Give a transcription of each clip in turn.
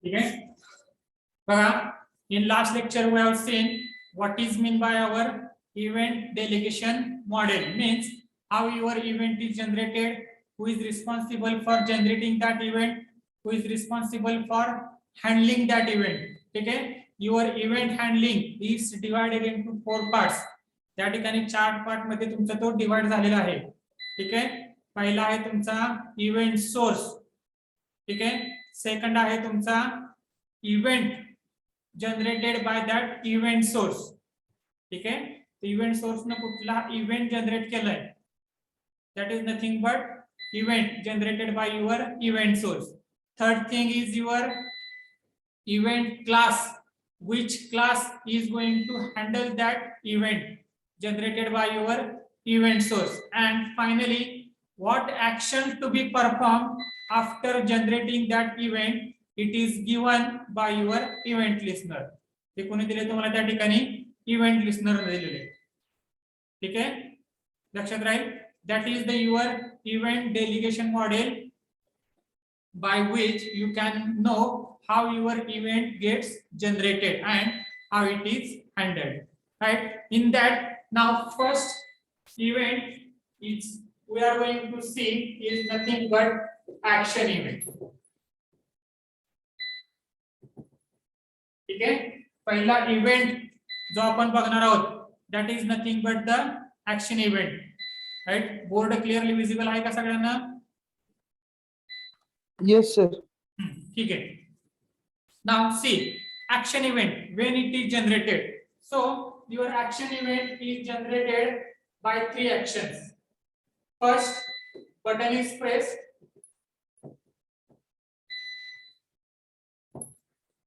ठीक आहे. बघा, in last lecture we have seen what is mean by our event delegation model. Means how your event is generated, who is responsible for generating that event, who is responsible for handling that event. ठीक आहे. Your event handling is divided into 4 parts. त्या ठिकाणी 4 part मध्ये तुमचा तो divide झालेला आहे. ठीक आहे. पहिला आहे तुमचा इव्हेंट सोर्स. ठीक आहे. सेकंड आहे तुमचा event generated by that event source. ठीक आहे. इव्हेंट सोर्स न कुठला इव्हेंट जनरेट केलाय, that is nothing but event generated by your event source. Third thing is your event class, which class is going to handle that event generated by your event source. And finally, what action to be performed after generating that event, it is given by your event listener. हे कोणी दिले तुम्हाला त्या ठिकाणी? Event listener दिलेले. ठीक आहे, लक्षात राहील. that is the your event delegation model by which you can know how your event gets generated and how it is handled, right? In that, now first event is we are going to see is nothing but action event. ठीक आहे. पहिला event जो आपण बघणार आहोत that is nothing but the action event, right? Board clearly visible आहे का सगळ्यांना? Yes, sir. ठीक आहे. Now see, action event when it is generated. So your action event is generated by 3 actions. First, button is pressed.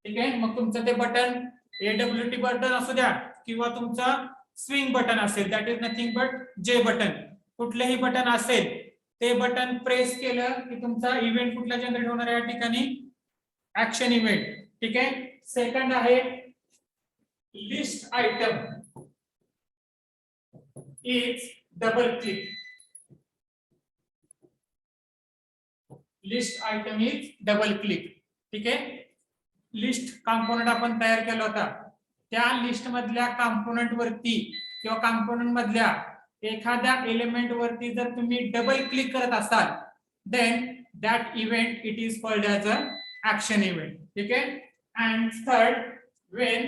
ठीक आहे. मग तुमचं ते button AWT button असू द्या किंवा तुमचं स्विंग बटन असेल, that is nothing but J button. कुठलेही बटन असेल ते बटन प्रेस केलं की तुमचा इव्हेंट कुठला जनरेट होणार आहे या ठिकाणी? Action event. ठीक आहे. सेकंड आहे list item is double click. List item is double click. ठीक आहे. लिस्ट कंपोनेंट आपण तयार केला होता, त्या लिस्ट मधल्या कंपोनेंट वरती किंवा कंपोनेंट मधल्या एखाद्या एलिमेंट वरती जर तुम्ही डबल क्लिक करत असाल, then that event it is called as a action event. ठीक आहे. And third, when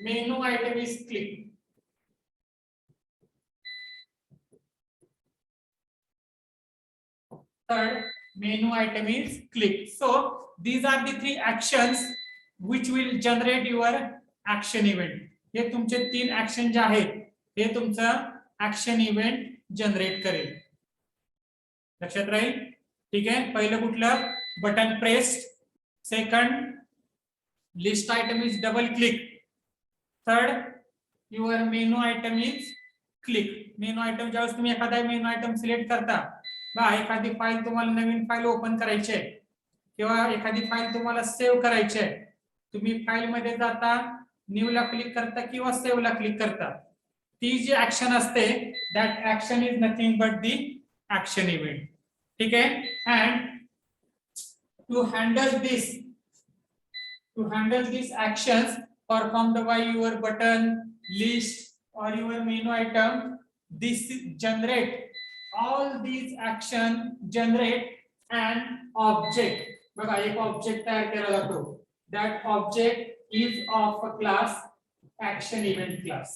menu item is clicked. Third, menu item is clicked. So these are the 3 actions which will generate your action event. हे तुमचे 3 action जे आहेत हे तुमचं action event generate करेल. लक्षात राहील. ठीक आहे. पहिलं कुठलं? Button pressed. Second, list item is double click. Third, your menu item is click. Menu item ज्यावेळेस तुम्ही एखादा मेनू आयटम सिलेक्ट करता, बा एखादी फाईल तुम्हाला नवीन फाईल ओपन करायची आहे किंवा एखादी फाईल तुम्हाला सेव्ह करायची आहे, तुम्ही फाईल मध्ये जाता, न्यू ला क्लिक करता किंवा सेव्ह ला क्लिक करता. ती जी ऍक्शन असते that action is nothing but the action event. ठीक आहे. And to handle these actions performed by your button, list or your menu item, this generate all these action generate an object. बघा, एक object तयार केला जातो. that object is of a class action event class.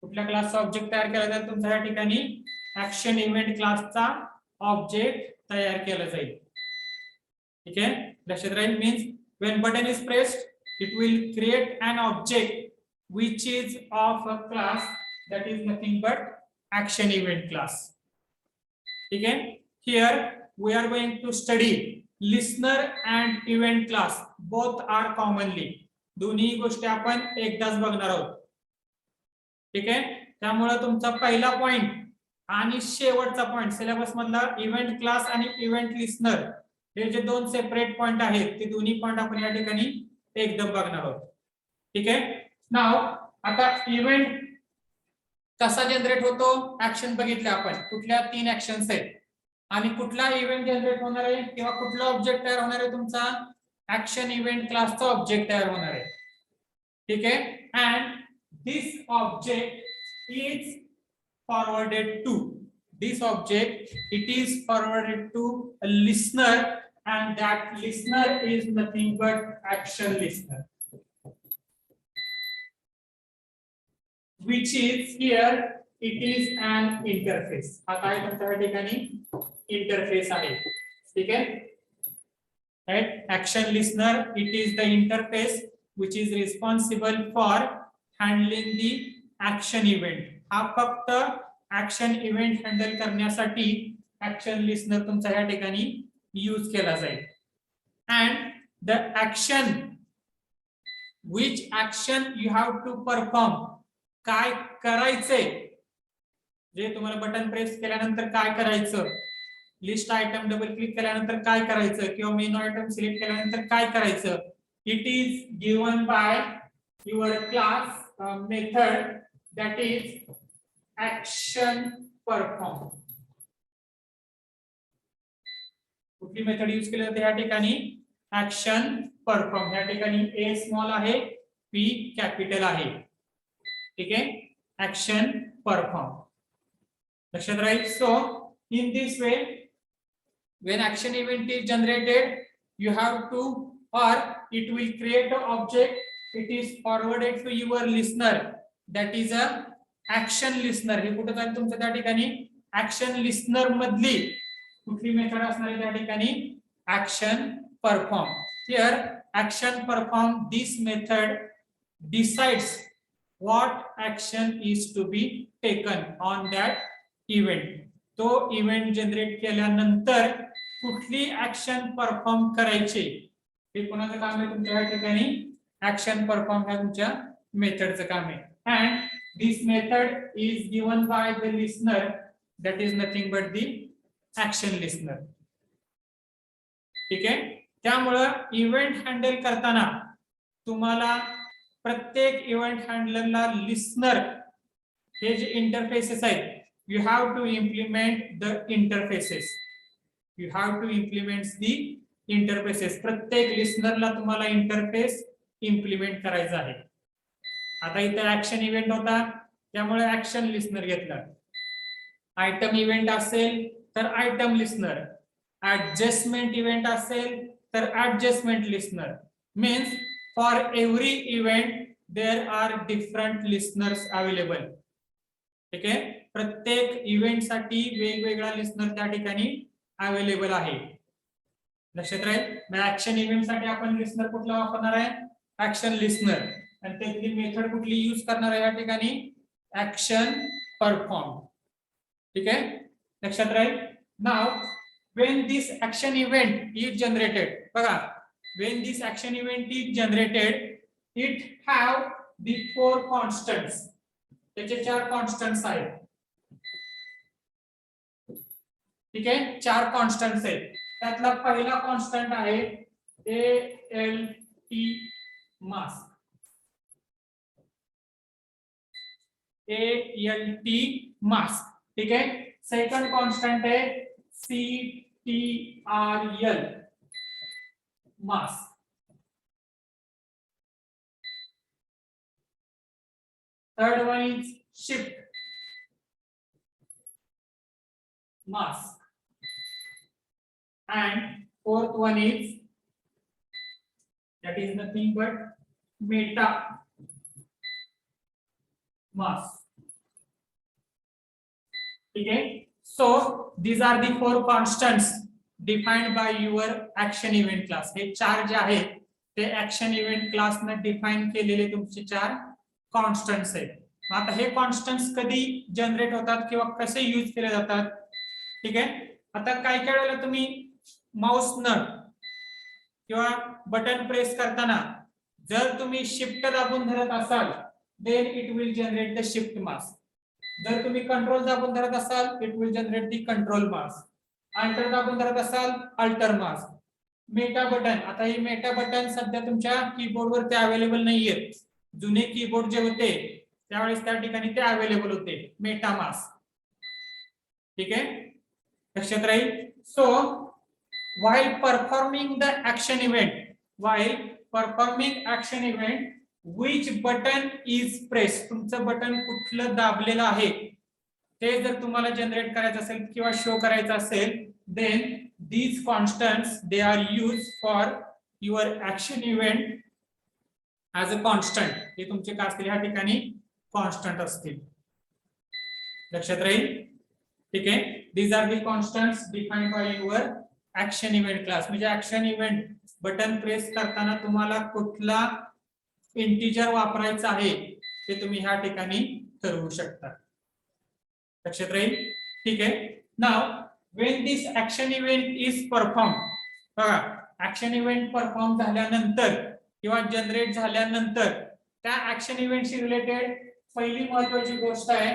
कुठल्या क्लासचा object तयार केला जाईल? तुमच्या या ठिकाणी ऍक्शन इव्हेंट क्लासचा ऑब्जेक्ट तयार केला जाईल. ठीक आहे. लक्षात राहील. Means when button is pressed it will create an object which is of a class that is nothing but action event class. ठीक आहे. Here we are going to study listener and event class. Both are commonly. दोन्ही गोष्टी आपण एकदाच बघणार आहोत. ठीक आहे. त्यामुळे तुमचा पहिला पॉइंट आणि शेवटचा पॉइंट सिलेबस मधला इव्हेंट क्लास आणि इव्हेंट लिस्नर हे जे 2 सेपरेट पॉइंट आहेत ते दोन्ही पॉइंट आपण या ठिकाणी एकदम बघणार आहोत. ठीक आहे. नाव आता इव्हेंट कसा जनरेट होतो? ऍक्शन बघितले आपण. कुठल्या 3 ऍक्शन्स आहेत? आणि कुठला इव्हेंट जनरेट होणार आहे किंवा कुठला ऑब्जेक्ट तयार होणार आहे तुमचा ऍक्शन इव्हेंट क्लासचा ऑब्जेक्ट तयार होणार आहे. ठीक आहे. And this object is forwarded to this object, it is forwarded to a listener, and that listener is nothing but action listener, which is here it is an interface. हा काय तुमच्या ठिकाणी इंटरफेस आहे. ठीक आहे. right, action listener, it is the interface which is responsible for handling the action event. हा फक्त action event handle करण्यासाठी ऍक्शन लिस्नर तुमचा या ठिकाणी यूज केला जाईल. And the action which action you have to perform, काय करायचंय, जे तुम्हाला बटन प्रेस केल्यानंतर काय करायचं, लिस्ट आयटम डबल क्लिक केल्यानंतर काय करायचं किंवा मेनू आयटम सिलेक्ट केल्यानंतर काय करायचं, it is given by your class method that is action perform. कुठली मेथड यूज केली जाते या ठिकाणी ऍक्शन परफॉर्म. या ठिकाणी ए स्मॉल आहे, पी कॅपिटल आहे. ठीक आहे. ऍक्शन परफॉर्म लक्षात राहील. So in this way when action event is generated, you have to, or it will create an object, it is forwarded to your listener, that is a action listener. हे कुठे काय तुमच्या त्या ठिकाणी action listener मधली कुठली method असणार आहे त्या ठिकाणी action perform. Here action perform this method decides what action is to be taken on that event. तो इव्हेंट जनरेट केल्यानंतर कुठली ऍक्शन परफॉर्म करायची हे कोणाचं काम आहे तुमच्या या ठिकाणी ऍक्शन परफॉर्म ह्या तुमच्या मेथडचं काम आहे. And this method is given by the listener, that is nothing but the action listener. ठीक आहे. त्यामुळं इव्हेंट हँडल करताना तुम्हाला प्रत्येक इव्हेंट हँडलरला लिस्नर हे जे इंटरफेसेस आहेत, you have to implement the interfaces, you have to implement the interfaces. प्रत्येक लिस्नरला तुम्हाला इंटरफेस इम्प्लिमेंट करायचा आहे. आता इथे ऍक्शन इव्हेंट होता त्यामुळे ऍक्शन लिस्नर घेतला. आयटम इव्हेंट असेल तर आयटम लिस्नर, ऍडजस्टमेंट इव्हेंट असेल तर adjustment listener. Means for every event there are different listeners available. ठीक आहे. प्रत्येक इव्हेंट साठी वेगवेगळा लिस्नर त्या ठिकाणी अवेलेबल आहे. लक्षात राहील. ऍक्शन इव्हेंट साठी आपण लिस्नर कुठला वापरणार आहे ऍक्शन लिस्नर, आणि त्यातली मेथड कुठली यूज करणार आहे या ठिकाणी ऍक्शन परफॉर्म. ठीक आहे. लक्षात राहील. नाव when this action event is generated, बघा when this action event is generated it have the four constants. त्याचे 4 कॉन्स्टंट्स आहेत. ठीक आहे. 4 कॉन्स्टंट्स आहेत. त्यातला पहिला कॉन्स्टंट आहे ALT मास्क. ALT mask. ठीक है. सेकंड कांस्टेंट है CTRL mask. Third one is shift mask, and fourth one is that is nothing but meta mask. ठीक है. So these are the 4 constants defined by your action event class. हे 4 जे आहेत ते action event class ने define केलेले तुमचे 4 constants आहेत. आता हे constants कधी जनरेट होतात किंवा कसे यूज केले जातात. ठीक आहे. आता काय काय वेळेला तुम्ही माउस न किंवा बटन प्रेस करताना जर तुम्ही शिफ्ट दाबून धरत असाल then it will generate the shift mask. जर तुम्ही कंट्रोल दाबून धरत असाल it will generate the control mask. Alter दाबून धरत असाल अल्टर मास्क. मेटा बटन, आता ही मेटा बटन सध्या तुमच्या कीबोर्ड वर ते अवेलेबल नाहीयेत. जुने कीबोर्ड जे होते त्यावेळेस त्या ठिकाणी ते अवेलेबल होते मेटा मास्क. ठीक आहे. लक्षात राहील. सो while performing the action event, which button is pressed, तुमचं बटन कुठलं दाबलेलं आहे ते जर तुम्हाला जनरेट करायचं असेल किंवा शो करायचं असेल, then these constants they are used for your action event as a constant. हे तुमचे काय असतील ह्या ठिकाणी कॉन्स्टंट असतील. लक्षात राहील. ठीक आहे. these are the constants defined by your action event class. म्हणजे ऍक्शन इव्हेंट बटन प्रेस करताना तुम्हाला कुठला इंटिजर वापरायचा आहे ते तुम्ही ह्या ठिकाणी ठरवू शकता. लक्षात राहील. ठीक आहे. नाव when this action event is performed, बघा ऍक्शन इव्हेंट परफॉर्म झाल्यानंतर किंवा जनरेट झाल्यानंतर त्या ऍक्शन इव्हेंटशी रिलेटेड पहिली महत्त्वाची गोष्ट आहे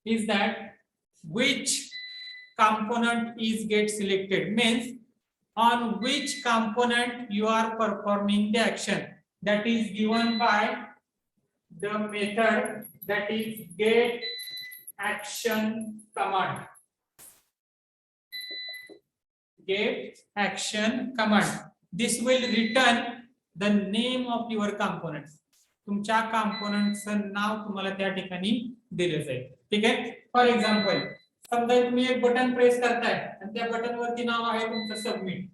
is that which component is get selected, means on which component you are performing the action, that is given by the method that is get action command. Get action command, this will return the name of your components. तुमच्या कॉम्पोनंटचं नाव तुम्हाला त्या ठिकाणी दिलं जाईल. ठीक आहे. For example समजा तुम्ही एक बटन प्रेस करताय आणि त्या बटन वरती नाव आहे तुमचं सबमिट.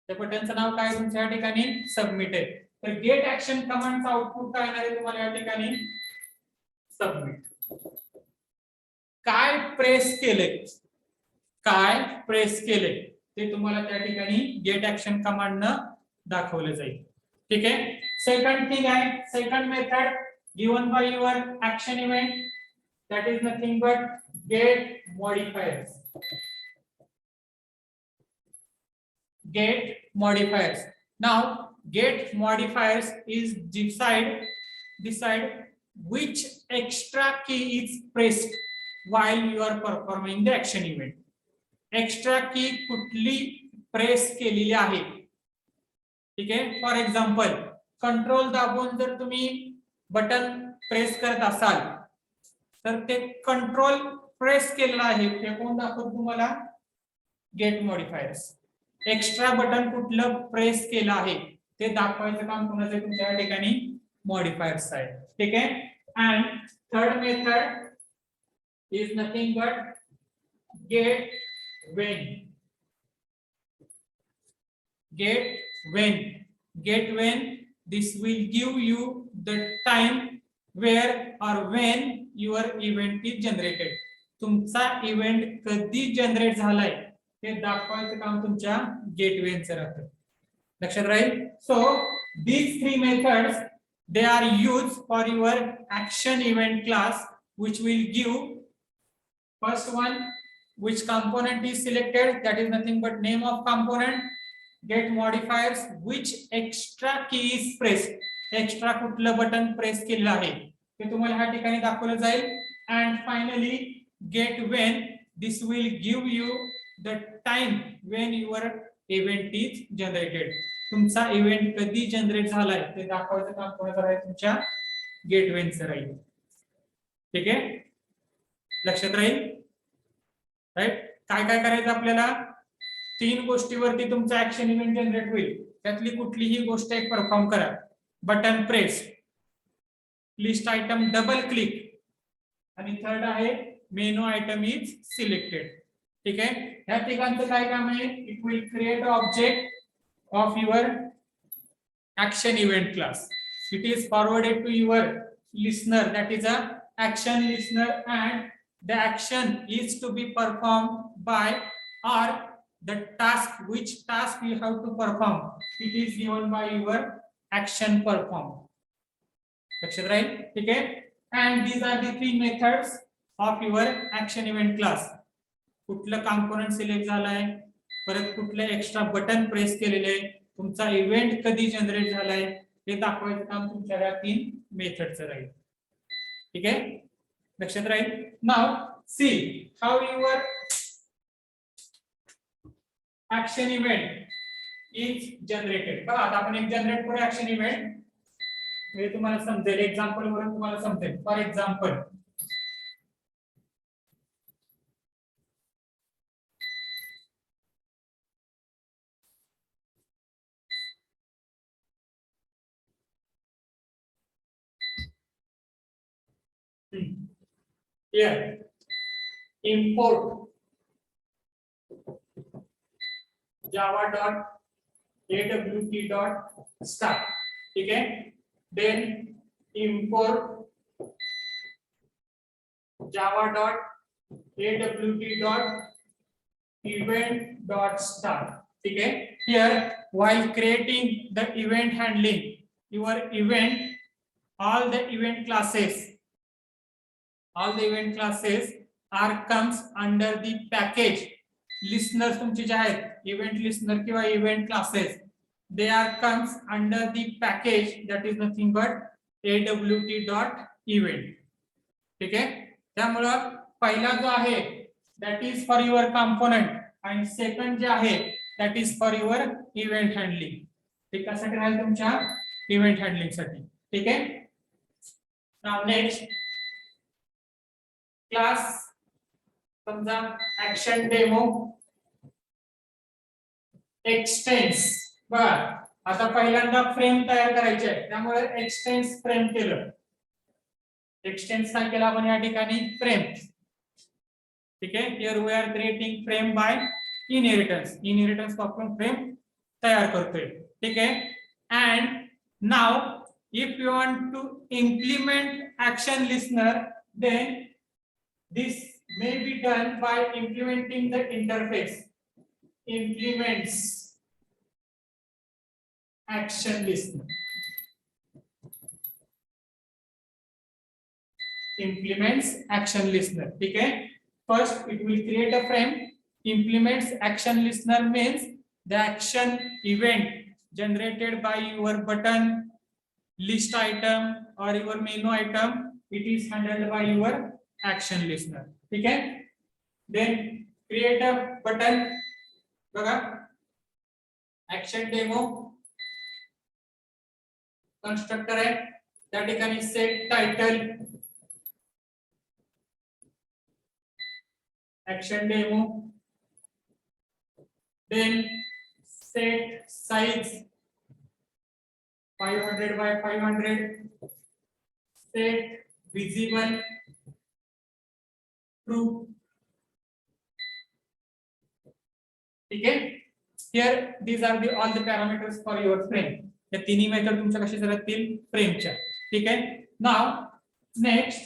त्या बटनचं नाव काय तुमच्या या ठिकाणी सबमिट आहे. तर गेट ऍक्शन कमांडचं आउटपुट काय येणार आहे तुम्हाला या ठिकाणी सबमिट. काय प्रेस केले ते तुम्हाला त्या ठिकाणी गेट ऍक्शन कमांडनं दाखवलं जाईल. ठीक आहे. सेकंड थिंग आहे, second method given by your action event, that is nothing but get modifiers. Get modifiers. Now get modifiers is decide which extra key is pressed while you are performing the action event. Extra key कुठली press केलेली आहे. ठीक आहे. For example control दाबून जर तुम्ही button press करत असाल तर ते कंट्रोल प्रेस केलेलं आहे ते कोण दाखवतो तुम्हाला गेट मॉडिफायर्स. एक्स्ट्रा बटन कुठलं प्रेस केलं आहे ते दाखवायचं काम कोणाचं तुमच्या या ठिकाणी मॉडिफायर्स आहे. ठीक आहे. And third method is nothing but get when. Get when this will give you the time where or when your event is generated. तुमचा इव्हेंट कधी जनरेट झालाय ते दाखवायचं काम तुमच्या गेटवेचं राहतं. लक्षात राहील. सो these three methods they are used for your action event class, which will give first one which component is selected, that is nothing but name of component. Get modifiers which extra key is pressed, extra कुठलं button press केलेलं आहे ते तुम्हाला ह्या ठिकाणी दाखवलं जाईल. and finally get when, this will give you the time when your event is generated. तुमचा इव्हेंट कधी जनरेट झालाय ते दाखवायचं काम कोणाचं राहील तुमच्या गेटवेचं राहील. ठीक आहे. लक्षात राहील. राईट. काय काय करायचं आपल्याला, तीन गोष्टीवरती तुमचा ऍक्शन इव्हेंट जनरेट होईल त्यातली कुठलीही गोष्ट एक परफॉर्म करा. Button press, list item double click आणि थर्ड आहे मेनू आयटम इज सिलेक्टेड. ठीक आहे. ह्या ठिकाणचं काय काम आहे, it will create object of your action event class. It is forwarded to your listener, that is a action listener, and the action is to be perform by or the task, which task you have to perform, it is given by your action perform. लक्षात राहील. ठीक आहे. and these are the three methods of your action event class. कुठलं component select झालाय, परत कुठलं extra button press केलेले, तुमचा event कधी जनरेट झालाय हे दाखवायचं काम तुमच्या या तीन मेथडचं राहील. ठीक आहे. लक्षात राहील. Now see how your action event is generated. बघा आता आपण एक जनरेट करू ऍक्शन इव्हेंट, हे तुम्हाला समजेल, एक्झाम्पल वरून तुम्हाला समजेल. For example Here import java.awt.start. ठीक है, then import java.awt.event.start. ठीक है, here while creating the event handling, your event, all the event classes are comes under the package listeners. तुमचे जे आहेत event listener किंवा event classes, they are comes under the package that is nothing but awt.event. ठीक आहे, त्यामुळे पहिला जो आहे that is for your component and second जे आहे that is for your event handling. ठीक कशासाठी राहील तुमच्या event handling साठी. ठीक आहे, now next क्लास समजा ऍक्शन डेमो एक्सटेन्स. बघा आता पहिल्यांदा फ्रेम तयार करायची आहे, त्यामुळे एक्सटेन्स फ्रेम केलं. एक्सटेन्स काय केलं आपण या ठिकाणी फ्रेम. ठीक आहे, here we are creating frame by inheritance वापरून फ्रेम तयार करतोय. ठीक आहे, and now if you want to implement action listener, then this may be done by implementing the interface. Implements action listener. Implements action listener. ठीक है, first it will create a frame. Implements action listener means the action event generated by your button, list item or your menu item, it is handled by your action listener. ठीक है, then create a button. बघा action demo constructor आहे, त्या ठिकाणी set title action demo, then set size 500 by 500, set visible true. ठीक है, here these are the all the parameters for your frame. या तिन्ही मेथड तुमच्या कशा राहतील फ्रेमच्या. ठीक आहे, now next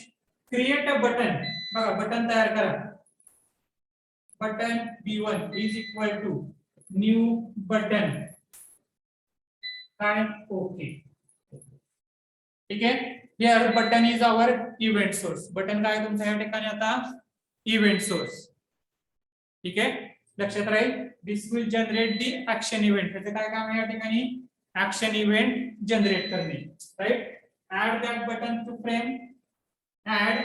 create a button. बघा बटन तयार करा. Button b1 is equal to new button काय ओके. ठीक आहे, here button is our event source. Button काय तुमच्या या ठिकाणी आता event source. ठीक आहे, लक्षात राहील. This will generate the action event. त्याचं काय काम आहे या ठिकाणी ऍक्शन इव्हेंट जनरेट करणे. Right, add that button to frame, add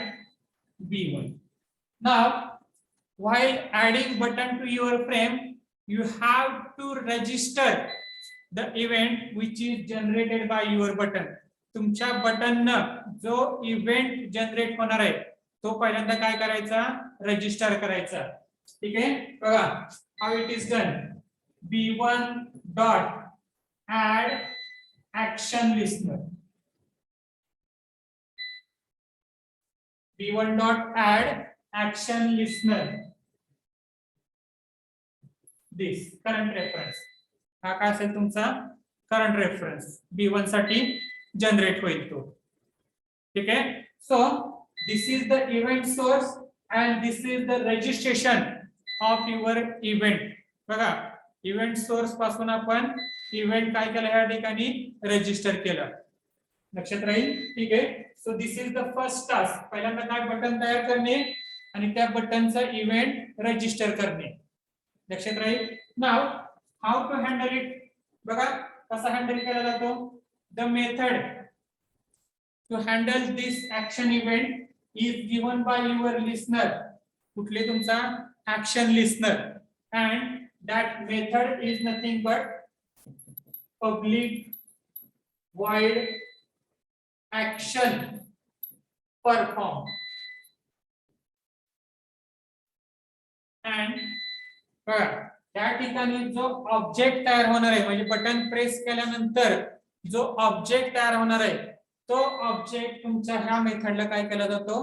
b1. नाउ while adding button to your frame, you have to register the event which is generated by your button. तुमच्या button जो इव्हेंट जनरेट होणार आहे तो पहिल्यांदा काय करायचा, रजिस्टर करायचा. ठीक आहे, बघा how it is done. b1 dot add action listener. b1 dot add action listener. This current reference. हा काय असेल तुमचा करंट रेफरन्स b1 साठी जनरेट होईल तो. ठीक आहे, सो this is the event source and this is the registration of your event. बघा इव्हेंट सोर्स पासून आपण इव्हेंट काय केलं या ठिकाणी रजिस्टर केलं. लक्षात राहील. ठीक आहे, सो this is the first task. पहिल्यांदा काय बटन तयार करणे आणि त्या बटनचा इव्हेंट रजिस्टर करणे. लक्षात राहील. Now how to handle it. बघा कसा हँडल केला जातो. The method to handle this action event is given by your listener. कुठले तुमचा action listener, and that method is nothing but public void action perform. And त्या ठिकाणी जो object तयार होणार आहे म्हणजे बटन प्रेस केल्यानंतर जो ऑब्जेक्ट तयार होणार आहे तो ऑब्जेक्ट तुमच्या ह्या मेथडला काय केला जातो,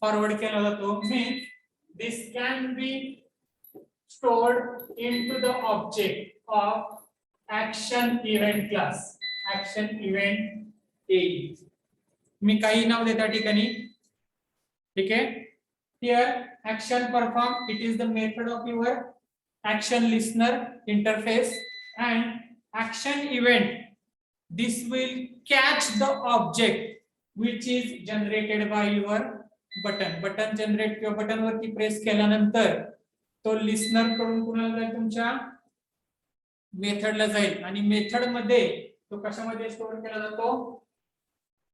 फॉरवर्ड केला जातो. Means this can be stored into the object of action event class. Action event A. मी काही नाव देता ठिकाणी, ठीक आहे. Here action perform, it is the method of your action listener interface, and action event, this will catch the object which is generated by your button generate किंवा button वरती press केल्यानंतर तो listener कडून कुणाला जाईल, तुमच्या मेथडला जाईल, आणि मेथड मध्ये तो कशामध्ये स्टोअर केला जातो,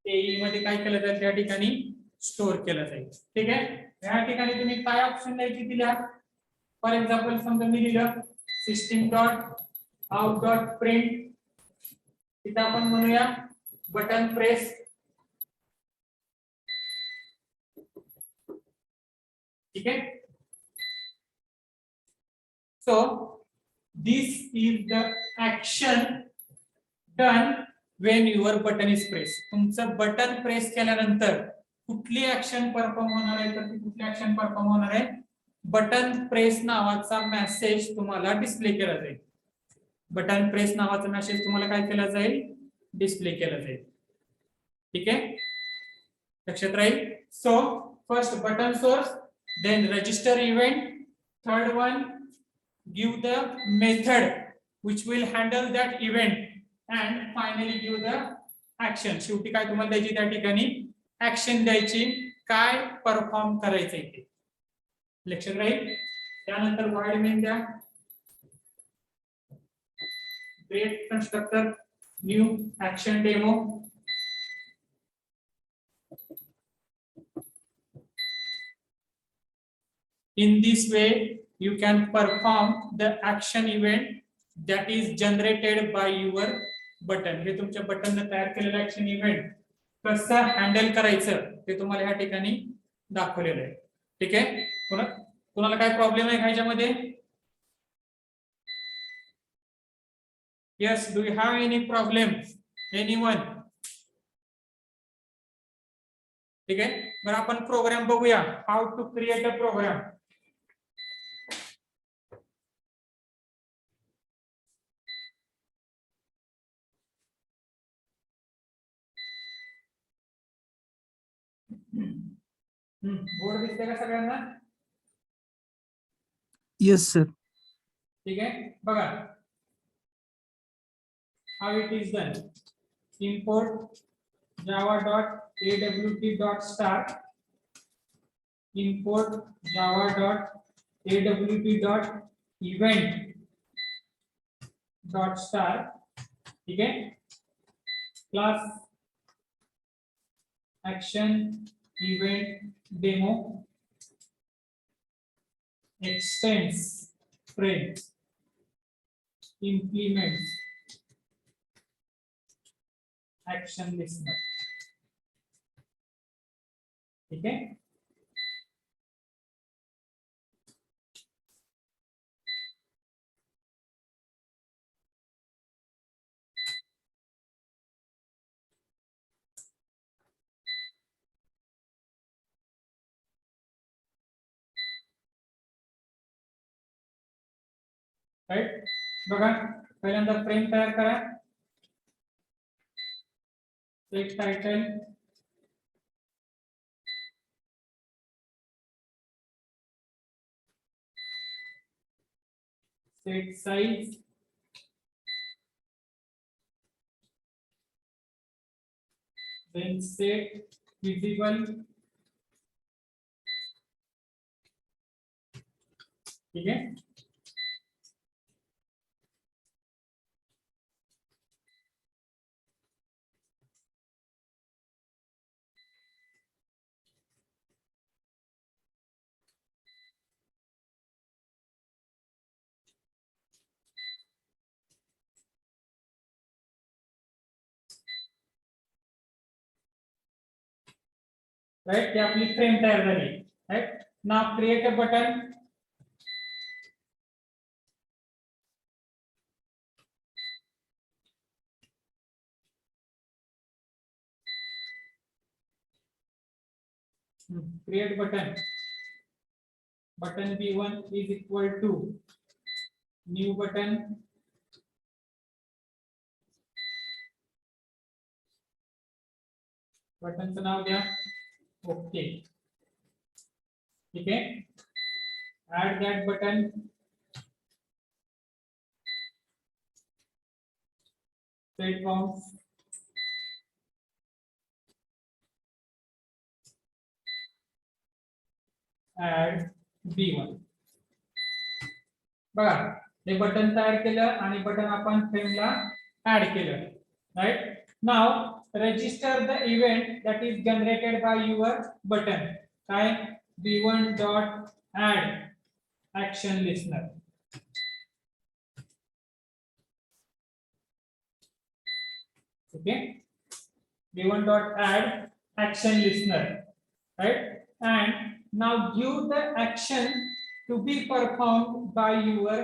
एई मध्ये काय केलं जाईल, त्या ठिकाणी स्टोअर केला जाईल. ठीक आहे. या ठिकाणी तुम्ही काय ऑप्शन द्यायची दिल्या, फॉर एक्झाम्पल समजा मी दिलं system dot out dot print, तिथे आपण म्हणूया बटन प्रेस. ठीक आहे. So this is the action done when your button is pressed. तुमचं बटन प्रेस केल्यानंतर कुठली ऍक्शन परफॉर्म होणार आहे, तर ती कुठली ऍक्शन परफॉर्म होणार आहे, बटन प्रेस नावाचा मेसेज तुम्हाला डिस्प्ले केला जाईल. बटन प्रेस नावाचा मेसेज तुम्हाला काय केला जाईल, डिस्प्ले केला जाईल. ठीक आहे, लक्षात राहील. So first button source, then register event, third one give the method which will handle that event, and finally give the action. शेवटी काय तुम्हाला द्यायची, त्या ठिकाणी ऍक्शन द्यायची, काय परफॉर्म करायचंय ते लक्षात राहील. त्यानंतर व्हाईल मेन द्या, create constructor new action demo. In this way you can perform the action event that is generated by your button. हे तुमच्या बटनने तयार केलेलं ऍक्शन इव्हेंट कसं हँडल करायचं ते तुम्हाला ह्या ठिकाणी दाखवलेलं आहे. ठीक आहे. कोणाला काय प्रॉब्लेम आहे ह्याच्यामध्ये? Yes, do you have any problem, anyone? ठीक आहे. बरं, आपण प्रोग्राम बघूया, how to create a program. Board दिसते का सगळ्यांना? Yes sir. ठीक आहे. बघा how it is done. Import java.awt.start, import java.awt.event.start. ठीक है. Class action event demo extends friends implements action listener. ठीक है. राइट. बघा, पहिल्यांदा फ्रेम तयार करा, set title, set size, then set visible. ठीक है. राइट, ते आपली फ्रेम तयार झाली. Right, now create a button. create button. Button B1 is equal to new button. बटनचं नाव द्या ओके. ठीक आहे. Add that button. Set bounds. Add B1. बघा हे बटन तयार केलं आणि बटन आपण फ्रेमला ऍड केलं. Right now register the event that is generated by your button. काय B1 dot add action listener. Okay B1 dot add action listener, right? And now give the action to be performed by your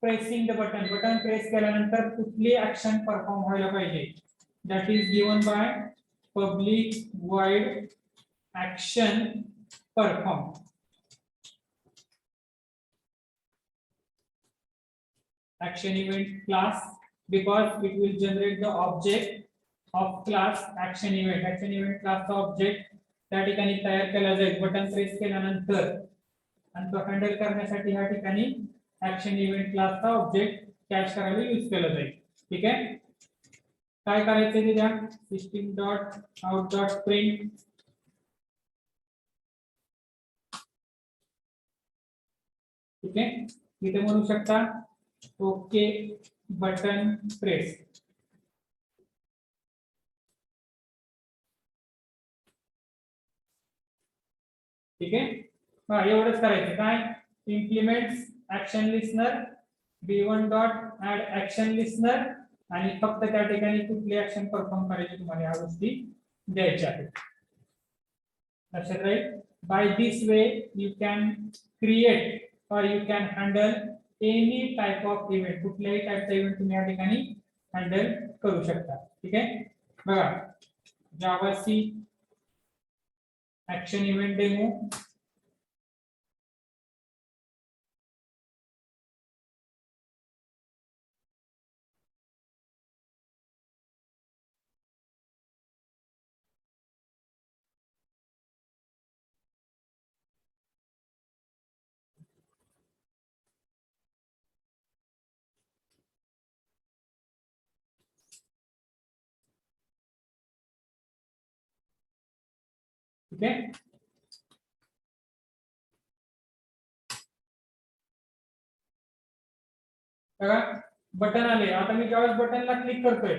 pressing the button. Button press केल्यानंतर कुठली action perform व्हायला पाहिजे. That is given by public void action perform. Action event class because it will generate the object of class action event. Action event class object त्या ठिकाणी तयार केला जाईल button press केल्यानंतर आणि तो हँडल करण्यासाठी ह्या ठिकाणी ऍक्शन इव्हेंट क्लासचा ऑब्जेक्ट कॅच करायला यूज केला जाईल. ठीक आहे. काय करायचं ते द्या system dot out dot print. ठीक आहे. इथे म्हणू शकता ओके बटन प्रेस. ठीक आहे. हा एवढंच करायचं. काय implements action listener B1 dot add action listener आणि फक्त त्या ठिकाणी कुठली ऍक्शन परफॉर्म करायची तुम्हाला या गोष्टी द्यायच्या आहेत. लक्षात राहील. By this way you can create or you can handle any type of event. कुठल्याही टाइपचा इव्हेंट तुम्ही या ठिकाणी हँडल करू शकता. ठीक आहे. बघा जावा सी action event demo. ठीक आहे. बघा बटन आले. आता मी ज्यावेळेस बटनला क्लिक करतोय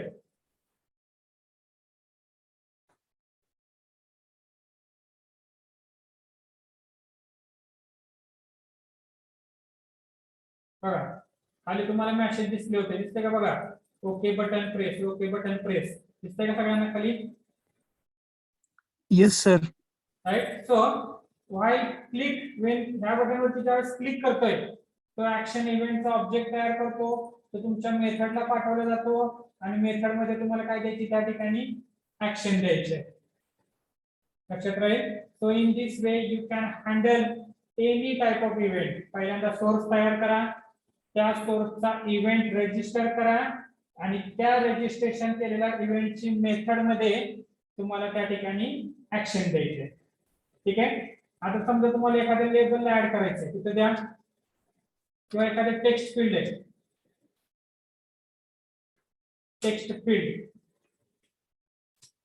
बघा खाली तुम्हाला मेसेज दिसले होते. दिसते का बघा okay button press okay button press. दिसते का सगळ्यांना खाली. Yes sir. Right. So while click when ह्या बटनवरती ज्यावेळेस क्लिक करतोय तो ऍक्शन इव्हेंटचा ऑब्जेक्ट तयार करतो. तो तुमच्या मेथडला पाठवला जातो आणि मेथड मध्ये तुम्हाला काय द्यायची त्या ठिकाणी ऍक्शन द्यायचे. लक्षात राहील. So in this way you can handle any type of event. पहिल्यांदा सोर्स तयार करा. त्या सोर्सचा इव्हेंट रजिस्टर करा आणि त्या रजिस्ट्रेशन केलेल्या इव्हेंटची मेथड मध्ये तुम्हाला त्या ठिकाणी ऍक्शन द्यायचे. ठीक आहे. आता समजा तुम्हाला एखाद्या लेबलला ऍड करायचंय तिथे द्या किंवा एखादं टेक्स्ट फील्ड आहे. टेक्स्ट फील्ड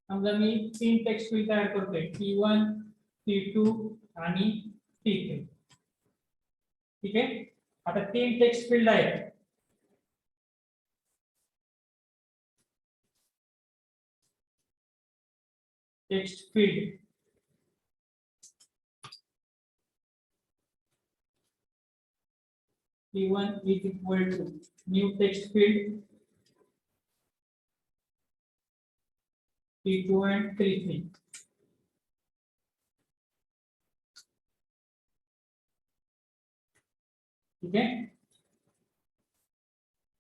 समजा मी 3 टेक्स्ट फील्ड तयार करतोय T1 T2 आणि T3. ठीक आहे. आता 3 टेक्स्ट फील्ड आहेत. Text field T1 is equal to new text field T2 and T3. ठीक है.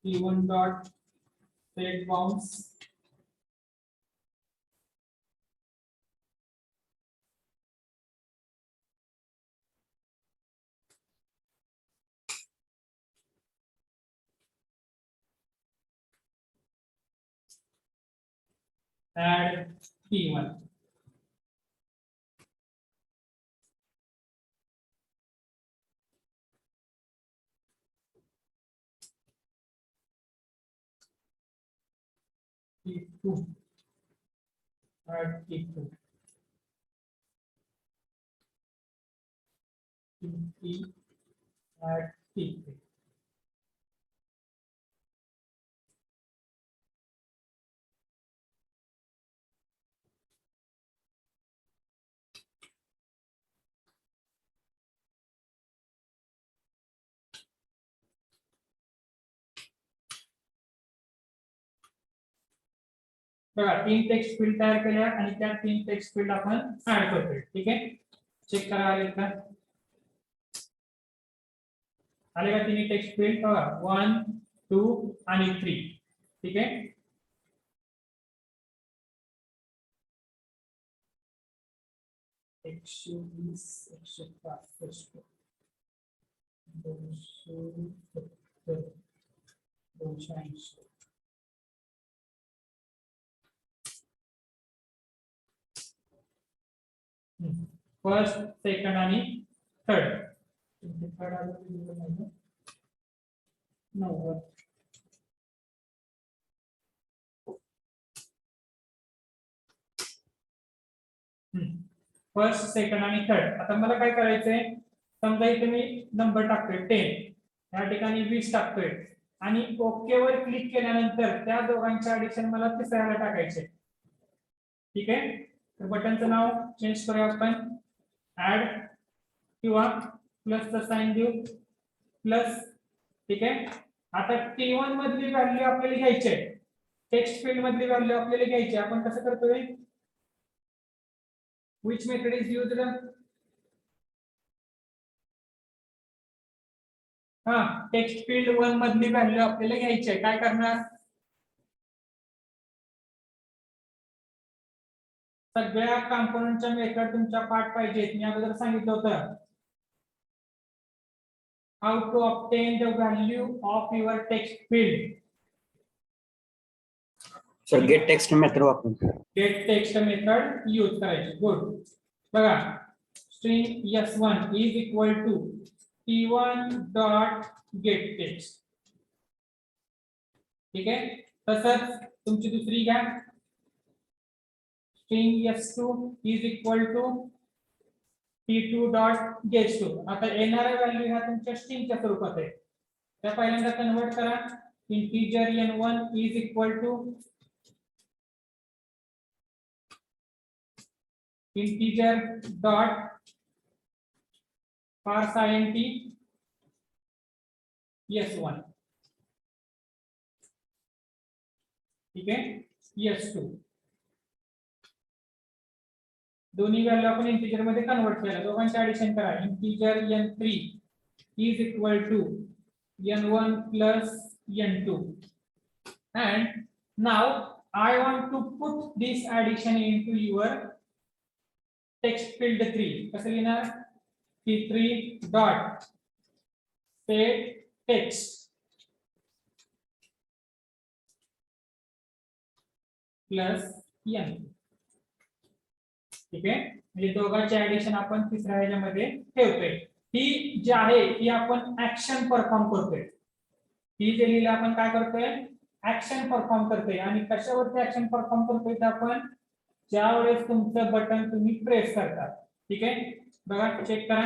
T1 dot set bounds add T1. T2, add T2. T3, add T3. बघा 3 टेक्स्ट फील्ड तयार केल्या आणि त्या 3 टेक्स्ट फील्ड आपण ऍड करतोय. ठीक आहे, चेक करा आले का, आले का तिन्ही टेक्स्ट फील्ड बघा 1 2 आणि 3. ठीक आहे, एकशे 20 165 270 280. फर्स्ट सेकंड आणि थर्ड. थर्ड आलं 90. फर्स्ट सेकंड आणि थर्ड. आता मला काय करायचंय, समजा इथे मी नंबर टाकतोय 10, या ठिकाणी 20 टाकतोय आणि ओके वर क्लिक केल्यानंतर त्या दोघांचे ऍडिशन मला तिसऱ्याला टाकायचे. ठीक आहे, तर बटनचं नाव चेंज करूया आपण, ऍड किंवा प्लसचं साइन देऊ, प्लस. ठीक आहे, आता T1 मधली व्हॅल्यू आपल्याला घ्यायची आहे, टेक्स्ट फील्ड मधली व्हॅल्यू आपल्याला घ्यायची. आपण कसं करतोय, which method is used? हा, टेक्स्ट फील्ड 1 मधली व्हॅल्यू आपल्याला घ्यायची आहे. काय करणार, सगळ्या कंपोनेंटच्या मेथड तुमच्या पाठ पाहिजेत. मी अगोदर सांगितलं होतं how to obtain the value of your text field. Sir get text method वापरून गेट टेक्स्ट मेथड यूज करायची. गुड. बघा, string s1 is equal to t1 dot get text. ठीक आहे, तसंच तुमची दुसरी घ्या, string s2 is equal to t2 dot get two. आता येणाऱ्या व्हॅल्यू ह्या तुमच्या स्ट्रिंगच्या स्वरूपात आहे, त्या पहिल्यांदा कन्वर्ट करा. Integer n1 is equal to integer dot parse int s1. ठीक आहे, s2 दोन्ही व्हॅल्यू आपण इंटिजर मध्ये कन्वर्ट केल्या, दोघांचे ऍडिशन करा. Integer n3 is equal to n1 plus n2 and now I want to put this addition into your text field 3. कसं लिहिणार, t3 dot set text plus n. ठीक आहे, म्हणजे दोघांचे ऍडिशन आपण तिसऱ्या ह्याच्यामध्ये ठेवतोय. ही जी आहे ही आपण ऍक्शन परफॉर्म करतोय. ही जे लिहिलं आपण काय करतोय, ऍक्शन परफॉर्म करतोय. आणि कशावरती ऍक्शन परफॉर्म करतोय, तर आपण ज्या वेळेस तुमचं बटन तुम्ही प्रेस करता. ठीक आहे, बघा चेक करा.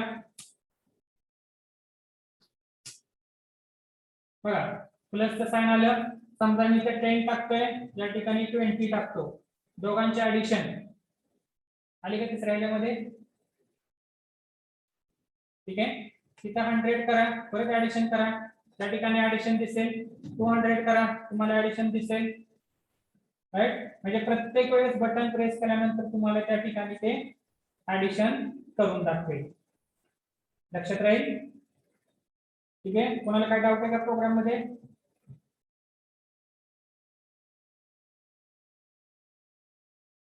बघा प्लसचं साइन आलं, समजा मी इथे 10 टाकतोय, या ठिकाणी 20 टाकतो, दोघांचे ऍडिशन आले का तिसऱ्या ह्याच्यामध्ये. ठीक आहे, तिथं 100 करा, परत ऍडिशन करा, त्या ठिकाणी ऍडिशन दिसेल. 200 करा, तुम्हाला ऍडिशन दिसेल. राईट, म्हणजे प्रत्येक वेळेस बटन प्रेस केल्यानंतर तुम्हाला त्या ठिकाणी ते ऍडिशन करून दाखवेल. लक्षात राहील. ठीक आहे, कोणाला काय डाऊट आहे का प्रोग्राम मध्ये,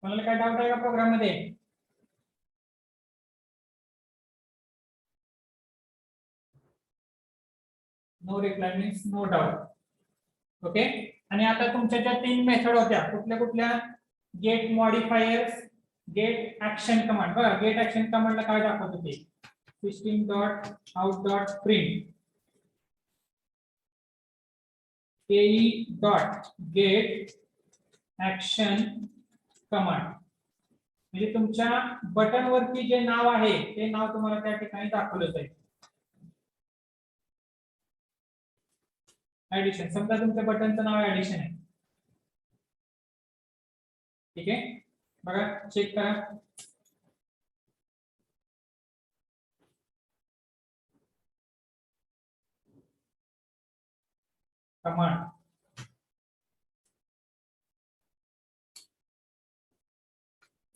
कोणाला काय डाऊट आहे का प्रोग्राम मध्ये. No reply means no doubt. Okay, आणि आता तुमच्या ज्या 3 मेथड होत्या, कुठल्या कुठल्या, get modifiers, get action command. बघा गेट ऍक्शन कमांडला काय दाखवत होते, system dot out dot print k dot get action command. म्हणजे तुमच्या बटन वरती जे नाव आहे ते नाव तुम्हाला त्या ठिकाणी दाखवलं जाईल. ऍडिशन, समजा तुमच्या बटनचं नाव ऍडिशन आहे. ठीक आहे, बघा चेक करा. कमांड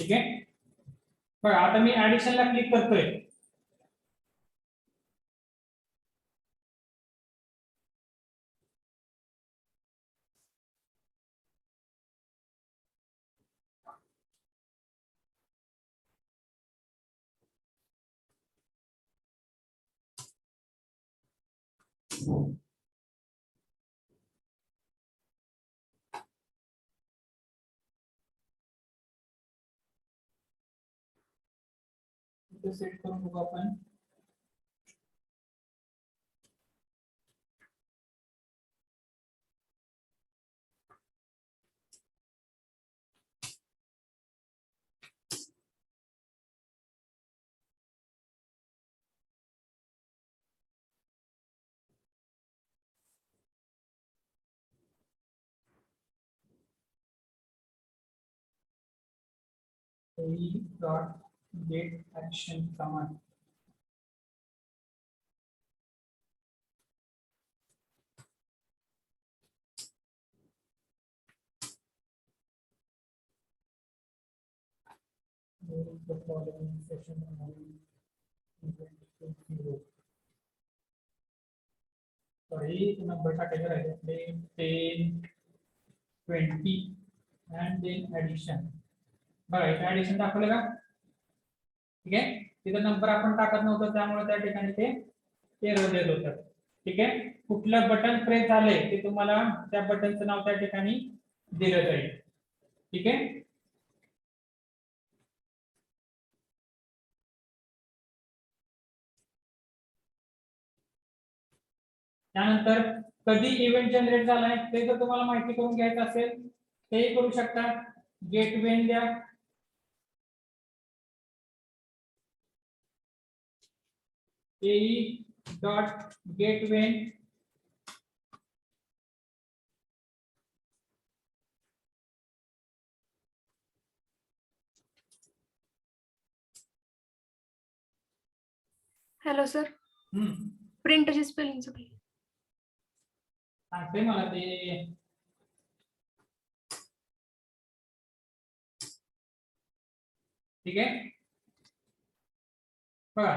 ठीक आहे. बघा आता मी ऍडिशनला क्लिक करतोय. सेट करून बघू आपण. dot get action command. The following session sorry number टाकायचे राहिले आपले 10 20 and then addition. बघा इथे ऍडिशन दाखवलं का. ठीक आहे, तिथे नंबर आपण टाकत नव्हतो त्यामुळे त्या ठिकाणी ते एरर देत होतं. ठीक आहे, कुठलं बटन प्रेस झालंय ते तुम्हाला त्या बटनचं नाव त्या ठिकाणी दिलं जाईल. ठीक आहे, त्यानंतर कधी इव्हेंट जनरेट झालाय ते जर तुम्हाला माहिती करून घ्यायचं असेल तेही करू शकता. गेट वेन द्या. AE dot get when hello sir, प्रिंटची स्पेलिंग चुकली. सांगते मला ते. ठीक आहे, बघा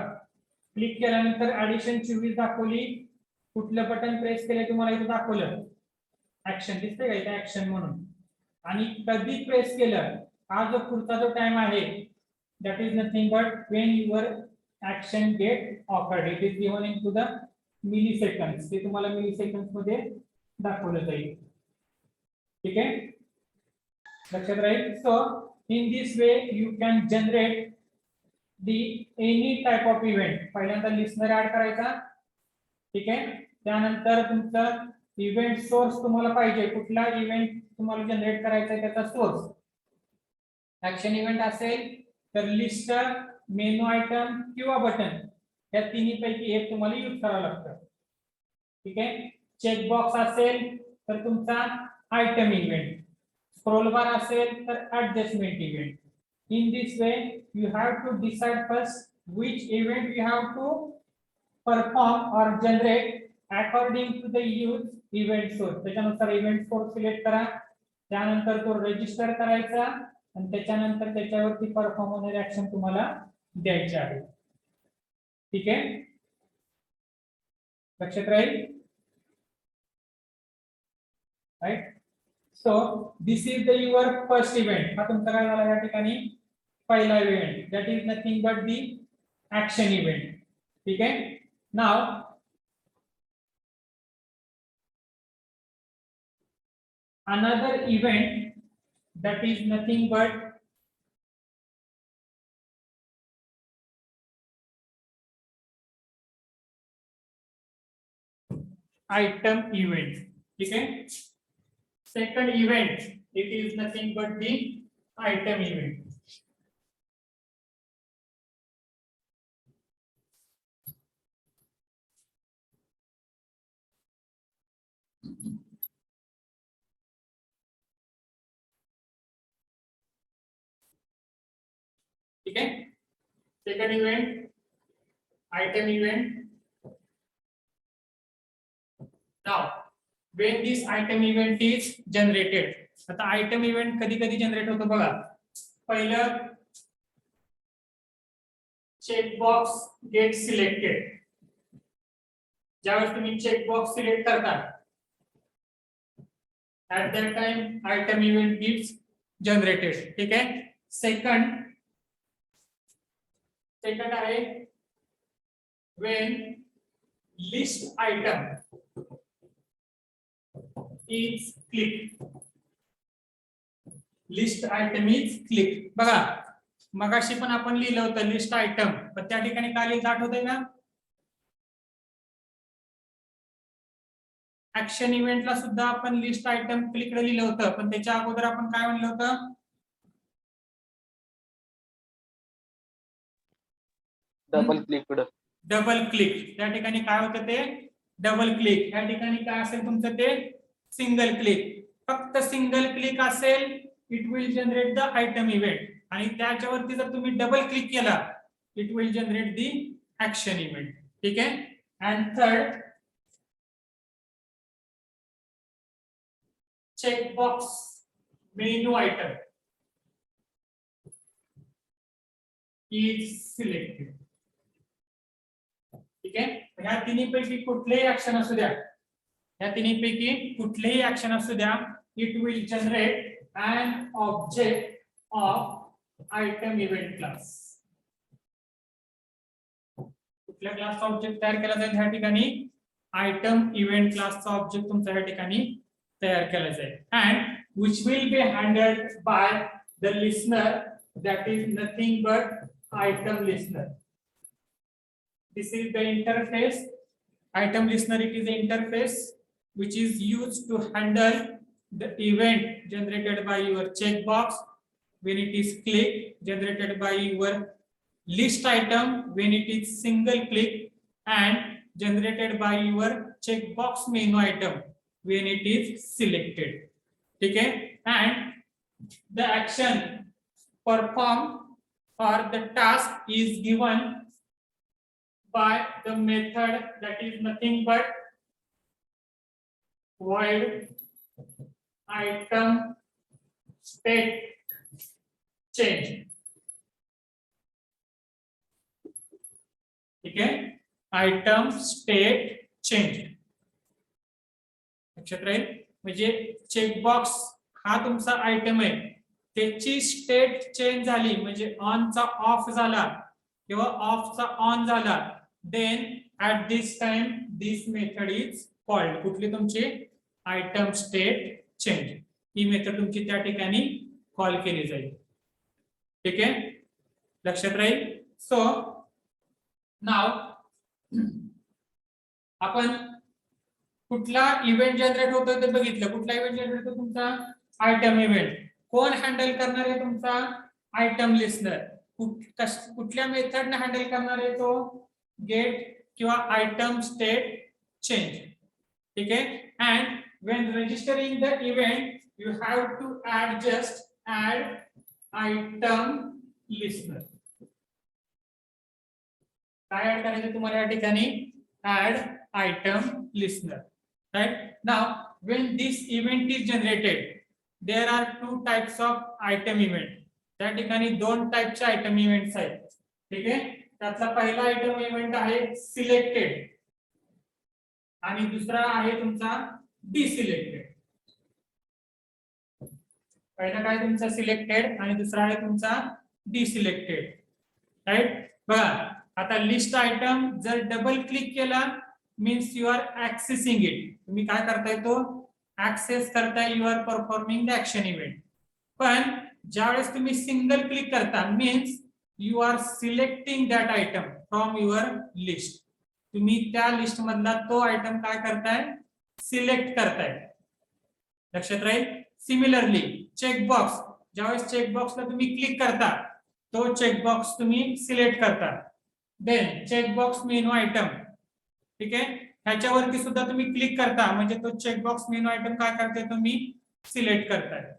क्लिक केल्यानंतर ऍडिशन 24 दाखवली. कुठलं बटन प्रेस केलंय तुम्हाला इथे दाखवलं, ऍक्शन दिसतंय का इथे ऍक्शन म्हणून. आणि कधी प्रेस केलं हा जो पुढचा जो टाइम आहे that is nothing but when your action get offered. It is given into the milliseconds. ते तुम्हाला मिली सेकंड्स मध्ये दाखवलं जाईल. ठीक आहे, लक्षात राहील. So in this way you can generate the any type of event. पहिल्यांदा लिस्नर ऍड करायचा. ठीक आहे, त्यानंतर तुमचा इव्हेंट सोर्स तुम्हाला पाहिजे, कुठला इव्हेंट तुम्हाला जनरेट करायचा आहे त्याचा सोर्स. ऍक्शन इव्हेंट असेल तर लिस्ट, मेनू आयटम किंवा बटन या तिन्ही पैकी एक तुम्हाला यूज करावं लागतं. ठीक आहे, चेकबॉक्स असेल तर तुमचा आयटम इव्हेंट, स्क्रोल बार असेल तर adjustment event. In this way you have to decide first which event you have to perform or generate according to the use event source. त्याच्यानुसार इव्हेंट सोर्स सिलेक्ट करा, त्यानंतर तो register करायचा आणि त्याच्यानंतर त्याच्यावरती परफॉर्म होणारे ऍक्शन तुम्हाला द्यायचे आहे. ठीक आहे, लक्षात राहील. Right, so this is the your first event. हा तुमचा काय झाला या ठिकाणी पहिला event, that is nothing but the action event. ठीक आहे, नाव another event that is nothing but item event. ठीक है, second event, it is nothing but the item event. ठीक है, second event item event. Now when this item event is generated, आता item event कधी कधी generate होतो बघा. पहिलं checkbox get selected. ज्यावेळेस तुम्ही checkbox सिलेक्ट करता, at that time item event gets generated. ठीक है, second आहे when list item is clicked. List item is click. बघा मगाशी पण आपण लिहिलं होतं लिस्ट आयटम, पण त्या ठिकाणी काय लिहिलं आठवतंय का? ऍक्शन इव्हेंटला सुद्धा आपण लिस्ट आयटम क्लिक लिहिलं होतं, पण त्याच्या अगोदर आपण काय म्हणलं होतं? Double click. Double click. त्या ठिकाणी काय होतं ते डबल क्लिक. या ठिकाणी काय असेल तुमचं ते सिंगल क्लिक. फक्त सिंगल क्लिक असेल it will generate the item event, आणि त्याच्यावरती जर तुम्ही डबल क्लिक केला it will generate the action event. ठीक आहे, and third checkbox menu item is selected. ठीक आहे, ह्या तिन्हीपैकी कुठलेही ऍक्शन असू द्या, या तिन्हीपैकी कुठलेही ऍक्शन असू द्या, it will generate an object of item event class. कुठल्या क्लासचा ऑब्जेक्ट तयार केला जाईल? ह्या ठिकाणी आयटम इव्हेंट क्लासचा ऑब्जेक्ट तुमचा ह्या ठिकाणी तयार केला जाईल, and which will be handled by the listener, that is nothing but item listener. This is the interface. Item listener, it is the interface which is used to handle the event generated by your checkbox when it is clicked, generated by your list item when it is single click, and generated by your checkbox menu item when it is selected. ठीक है, and the action performed or the task is given by the method that is nothing but void item state change. ठीक है, item state change. लक्षात राहील, म्हणजे checkbox हा तुमचा item आहे, त्याची स्टेट चेंज झाली म्हणजे ऑनचा ऑफ झाला किंवा ऑफचा ऑन झाला, then at this time this method is called. कुठली तुमची? Item state change. ही मेथड तुमची त्या ठिकाणी कॉल केली जाईल. ठीक आहे, लक्षात राहील. सो नाव आपण कुठला इव्हेंट जनरेट होतोय ते बघितलं. कुठला इव्हेंट जनरेट होतो? तुमचा आयटम इव्हेंट. कोण हँडल करणार आहे? तुमचा आयटम लिस्नर. कुठल्या मेथडने हँडल करणार आहे तो? गेट किंवा आयटम स्टेट चेंज. ठीक आहे, and when registering the event you have to just add item listener. काय ऍड करायचं तुम्हाला या ठिकाणी? add item listener. Right now when this event is generated there are two types of item event. त्या ठिकाणी दोन टाइपचे आयटम इव्हेंट्स आहेत. ठीक आहे, त्यातला पहिला आयटम इव्हेंट आहे सिलेक्टेड आणि दुसरा आहे तुमचा डिसिलेक्टेड. पहिला काय तुमचा सिलेक्टेड आणि दुसरा आहे तुमचा डिसिलेक्टेड. राईट, बघा आता लिस्ट आयटम जर डबल क्लिक केला means you are accessing it. तुम्ही काय करताय? तो ऍक्सेस करताय, you are performing the action event. पण ज्यावेळेस तुम्ही सिंगल क्लिक करता means you are selecting that item from your list. तुम्ही त्या लिस्ट मधला तो आयटम काय करताय, सिलेक्ट करताय. लक्षात राहील. सिमिलरली चेकबॉक्स, ज्यावेळेस चेकबॉक्सला तुम्ही क्लिक करता तो चेकबॉक्स तुम्ही सिलेक्ट करता. देन चेकबॉक्स मेनू आयटम, ठीक आहे, ह्याच्यावरती सुद्धा तुम्ही क्लिक करता म्हणजे तो चेकबॉक्स मेनू आयटम काय करताय, तुम्ही सिलेक्ट करताय.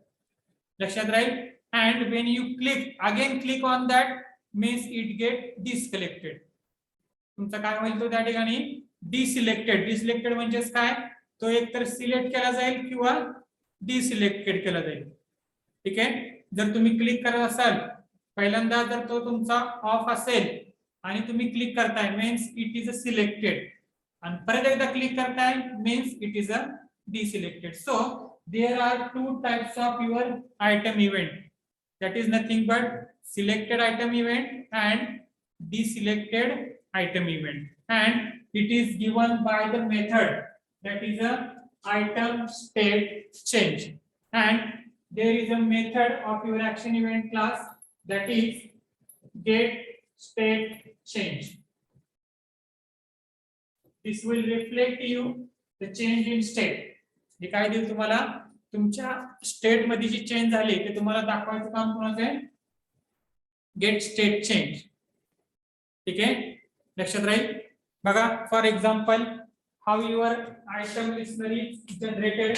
लक्षात राहील. And when you click again click on that means it get deselected. तुमचं काय होईल, तो त्या ठिकाणी डिसिलेक्टेड. डिसिलेक्टेड म्हणजेच काय, तो एकतर सिलेक्ट केला जाईल किंवा डिसिलेक्टेड केला जाईल. ठीक आहे. जर तुम्ही क्लिक करत असाल पहिल्यांदा, जर तो तुमचा ऑफ असेल आणि तुम्ही क्लिक करताय means it is a selected, आणि परत एकदा क्लिक करताय means it is a deselected. So there are two types of your item event, that is nothing but selected item event and deselected item event, and it is given by the method that is a item state change, and there is a method of your action event class that is get state change. This will reflect you the change in state. हे काय देईल तुम्हाला, तुमच्या state मध्ये जी change झाली ते तुम्हाला दाखवायचं काम कोणाचं आहे, गेट स्टेट चेंज. ठीक आहे. लक्षात राहील. बघा for example how your item listener generated.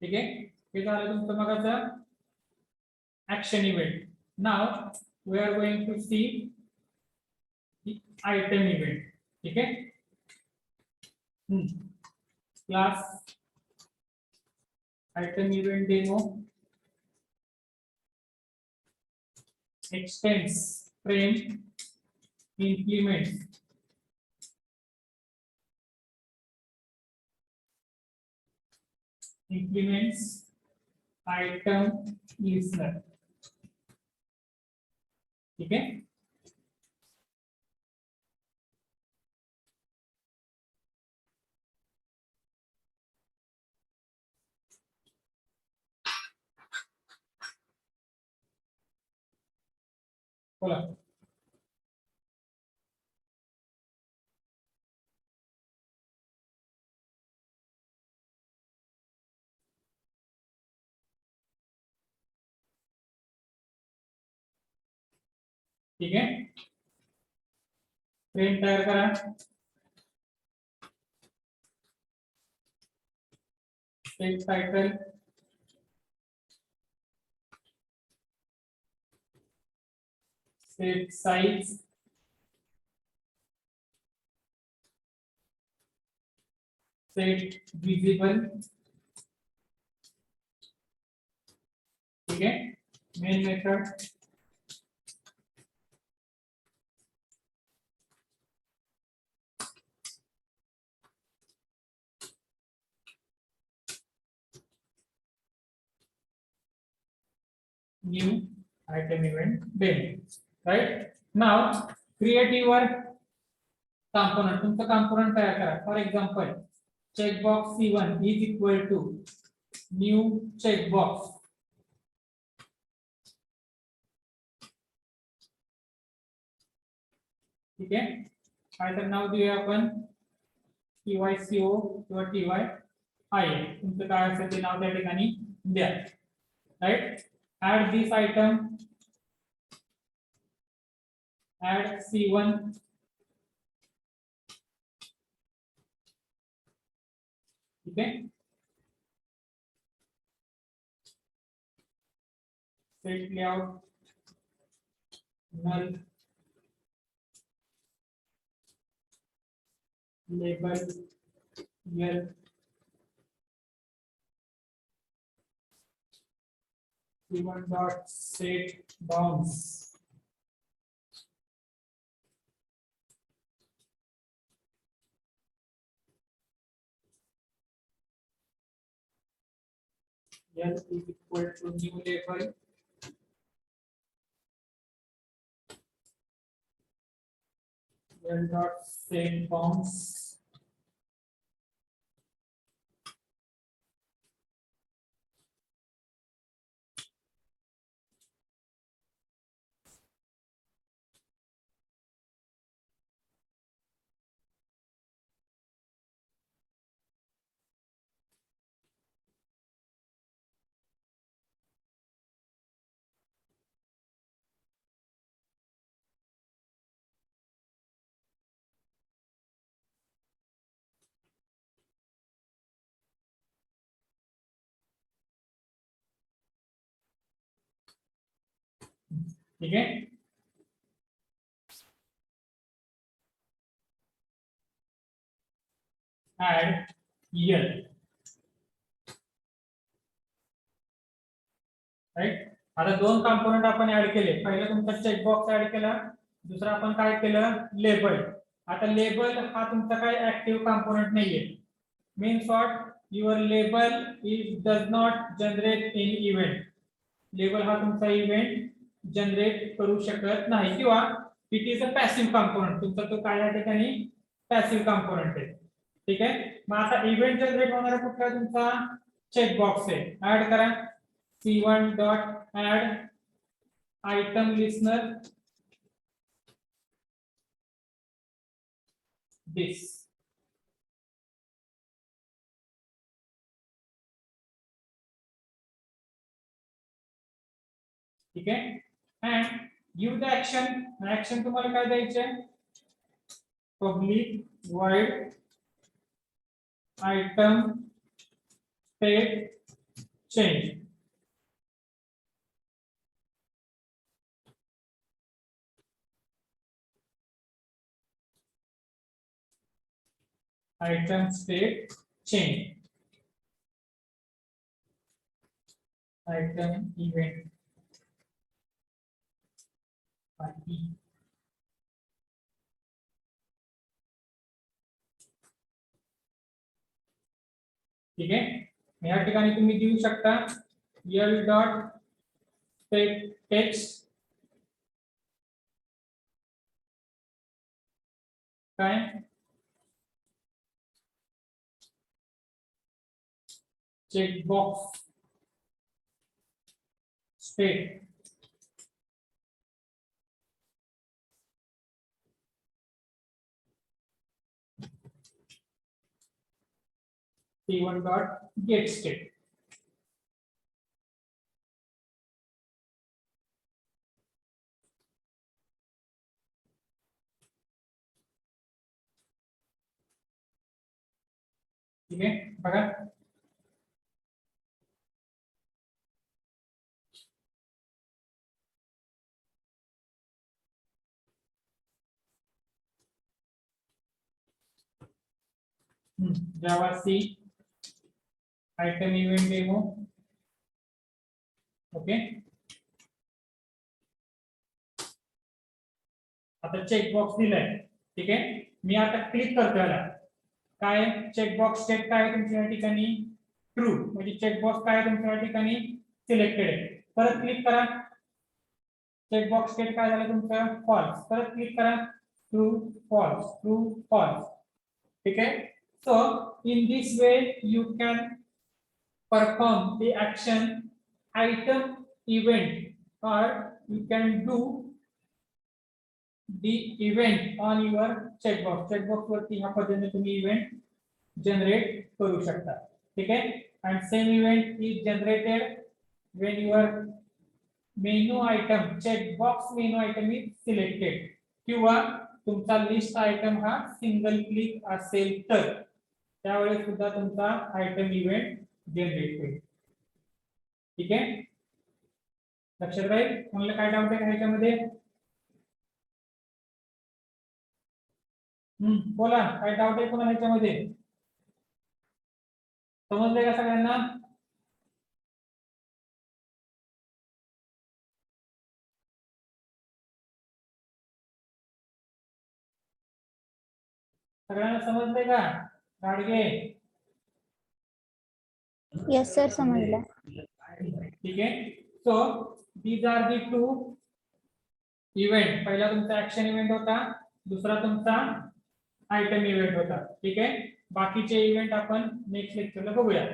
ठीक आहे. हे झालं तुमचं मगाचं action event. Now we are going to see item event. ठीक आहे. Class item event demo extends frame implement implements item listener. ठीक है. बोला. ठीक है. फ्रेम तयार करा. Page title, set size, set visible. ठीक है. Main method new item event demo. Right. Now create your component. तुमचं component तयार करा. For example, checkbox C1 is equal to new checkbox. ठीक आहे. item नाव देऊया आपण TYCO किंवा TYI. तुमचं काय असेल ते नाव त्या ठिकाणी द्या. Right. add this item, add C1, ठीक है. set layout null, label here, C1 dot set bounds. L is equal to new label. L dot same bounds. ठीक है, add L, राईट. आता दोन कंपोनेंट आपण ऍड केले. पहिला तुमचा चेकबॉक्स ऍड केला, दुसरा आपण काय केलं, लेबल. आता लेबल हा तुमचा काय ऍक्टिव्ह कंपोनेंट नाहीये. Means what, your label is does not generate in event. Label हा तुमचा इव्हेंट जनरेट करू शकत नाही, किंवा it is a passive component. तुमचा तो काय या ठिकाणी पॅसिव्ह कंपोनेंट आहे. ठीक आहे. मग आता इव्हेंट जनरेट होणारा कुठला तुमचा चेकबॉक्स आहे. ऍड करा C1 dot add item listener this. ठीक आहे. and give the action तुम्हाला काय द्यायचे, public void item state change. Item state change. Item event ID. ठीक आहे. या ठिकाणी तुम्ही देऊ शकता L डॉट टेक्स्ट काय, checkbox state. C1 dot get state. ठीक आहे. बघा Java C item event demo. Okay. आता चेकबॉक्स दिलाय. ठीक आहे. मी आता क्लिक करतो याला. काय चेकबॉक्स स्टेट काय तुमच्या या ठिकाणी ट्रू, म्हणजे चेकबॉक्स काय तुमच्या या ठिकाणी सिलेक्टेड आहे. परत क्लिक करा. चेकबॉक्स स्टेट काय झालं तुमचं, फॉल्स. परत क्लिक करा, ट्रू फॉल्स, ट्रू फॉल्स. ठीक आहे. So in this way you can perform the action item event, or you can do the event on your checkbox. Checkbox वरती ह्या पद्धतीने तुम्ही इव्हेंट जनरेट करू शकता. ठीक आहे. and same event is generated when your menu item checkbox menu item is selected, किंवा तुमचा लिस्ट आयटम हा सिंगल क्लिक असेल तर त्यावेळेस सुद्धा तुमचा आयटम इव्हेंट जनरेट होईल. ठीक आहे. लक्षात राहील. तुम्हाला काय डाऊट आहे ह्याच्यामध्ये, बोला काय डाऊट आहे कोणाला ह्याच्यामध्ये, समजले का सगळ्यांना. सगळ्यांना समजले का गाडगे. येस सर समजलं. ठीक आहे. So these are the two event. पहिला तुमचा ऍक्शन इव्हेंट होता, दुसरा तुमचा आयटम इव्हेंट होता. ठीक आहे. बाकीचे इव्हेंट आपण नेक्स्ट लेक्चरला बघूया.